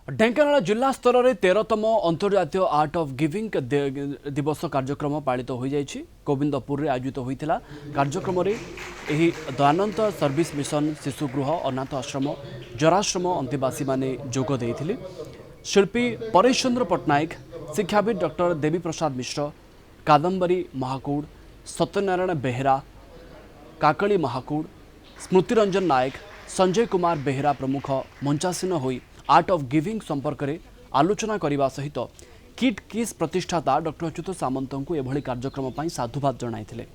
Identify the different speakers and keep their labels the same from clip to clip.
Speaker 1: ढेंकानाल जिला स्तर में 13तम अंतर्जातीय आर्ट ऑफ गिविंग दिवस कार्यक्रम पालित हो जाइछि। गोविंदपुर में आयोजित होता कार्यक्रम में दयानंद सर्विस मिशन शिशुगृह अनाथ आश्रम जराश्रम अंतेवासी माने जोग देइथिले। शिल्पी परेश चंद्र पट्टनायक, शिक्षाविद डॉक्टर देवी प्रसाद मिश्र, कादम्बरी महाकूड़, सत्यनारायण बेहेरा, काकली महाकूड़, स्मृतिरंजन नायक, संजय कुमार बेहेरा प्रमुख मंचासीन होई आर्ट ऑफ गिविंग संपर्क में आलोचना करने सहित किट किस प्रतिष्ठाता डॉक्टर अच्युत सामंत को एभली कार्यक्रम पर साधुवाद जणाइथिले।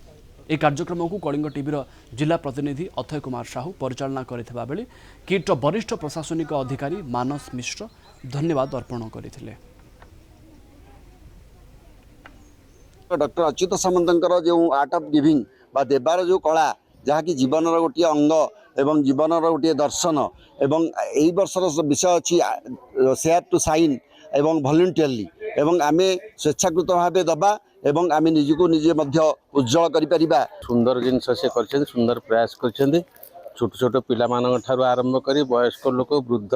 Speaker 1: ए कार्यक्रम को कलिंग टीवी जिला प्रतिनिधि अथय कुमार साहू परिचालना करथिबा बेले किट वरिष्ठ प्रशासनिक अधिकारी मानस मिश्र धन्यवाद अर्पण करथिले।
Speaker 2: डॉक्टर अच्युत सामंतर जो आर्ट ऑफ गिविंग बा देवार जो कला जहाँकि जीवन गोटे अंग एवं जीवन गोटे दर्शन एवं यही वर्षर विषय अच्छी शेयर टू साइन एवं वॉलंटियरली एवं आमे स्वेच्छाकृत भाव दबा एवं आमे निजको निजे मध्य उज्जवल करिपरिबा।
Speaker 3: सुंदर जिनस से कर सुंदर प्रयास कर छोट छोट पिला आरंभ कर वयस्क लोक वृद्ध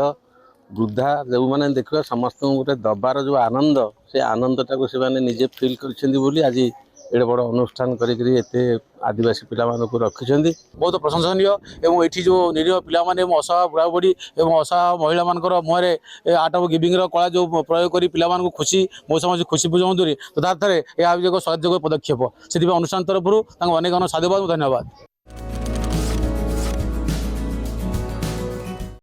Speaker 3: वृद्धा जो मैंने देखा समस्त गोटे दबार जो आनंद से आनंदटा को से निजे फिल कर आज एडे बड़ अनुष्ठान करते आदिवासी पिला रखिंट
Speaker 4: बहुत प्रशंसनीय एवं ये जो निरीह पिला असहाय बुढ़ा बुढ़ी और असहाय महिला मानकर आर्ट ऑफ गिविंग कला जो प्रयोग कर पिला खुशी मौसम खुशी बुझाऊँ तथार्थ यह एक सहयोग पदक्षेप से अनुष्ठान तरफ अनेक साधुवाद धन्यवाद।